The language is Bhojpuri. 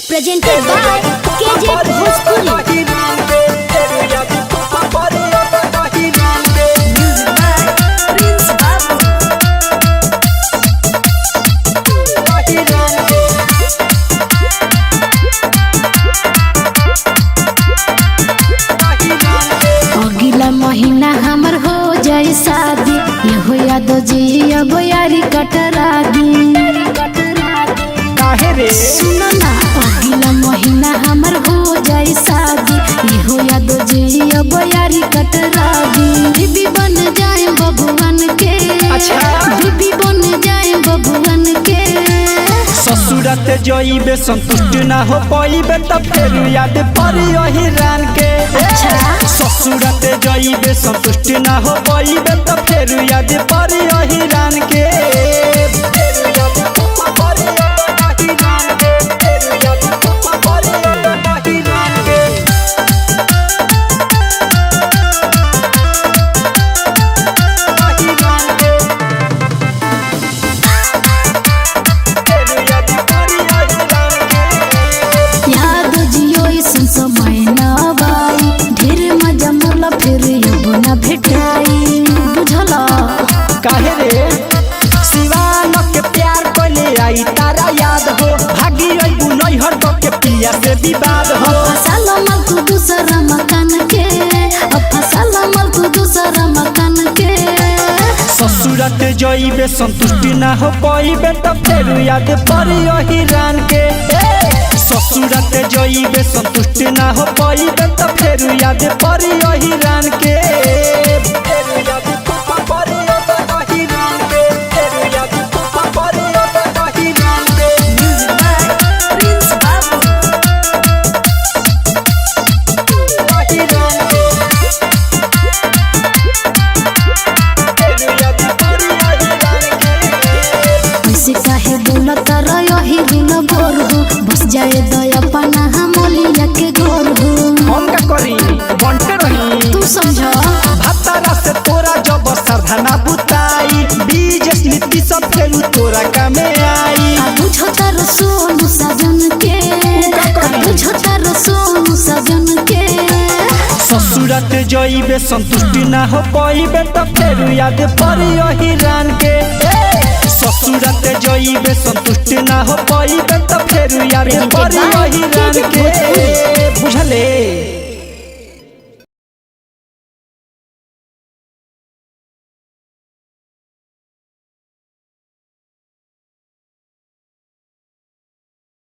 presented by KJ Bhojpuri. Music by Prince Babu. अगला महीना हमर हो जाए शादी, ये हो याद जी अब यारी कटरा दी। काहे रे सुनो ना, अगला महीना हमर हो जाए शादी, ये हो याद जी अब यारी कटरा दी। बीबी बन जाए बबुअन के, अच्छा। बीबी बन जाए बबुअन के। ससुरत जइबे संतुष्ट ना हो पाइबे तब फिर याद पड़ी वही रान के। अच्छा। ससुरत जइबे संतुष्ट ना हो पाइबे तब फिर याद पड़ी वही रान के। याद जियो इसन समय ना बाई, ढेर मजा मोला फिर अब ना भेटाई। बुझला काहे रे शिवान के प्यार कोले आई तारा याद हो, भागी आई बुनई हर के पिया से विवाद हो। फसल मल तू दूसरा मकान के, अब फसल मल तू दूसरा मकान के। ससुरत जइबे संतुष्टि ना हो पाइबे तब फिर याद पड़ी वही रान के। ससुरत जइबे संतुष्टि ना हो पाइबे तब फिर याद पड़ी वही रान के। Music by Prince Babu. ऐसे काहे बोलत रहो ही दिन भोर हो, बस जाए दया पना हमलिया के घर हो। हम का करी बनते रही तू समझो भतारा से तोरा जब सरधना बुताई, बीज नीति सब फेरू तोरा कामे आई। बुझो तार सोनू सजन के, बुझो तार सोनू सजन के। ससुरत जइबे संतुष्टि ना हो पाइबे तब फिर याद पड़ी वही रान के। ससुरत जइबे संतुष्टि ना हो पाइबे तब फिर याद पड़ी वही रान के। बुझले।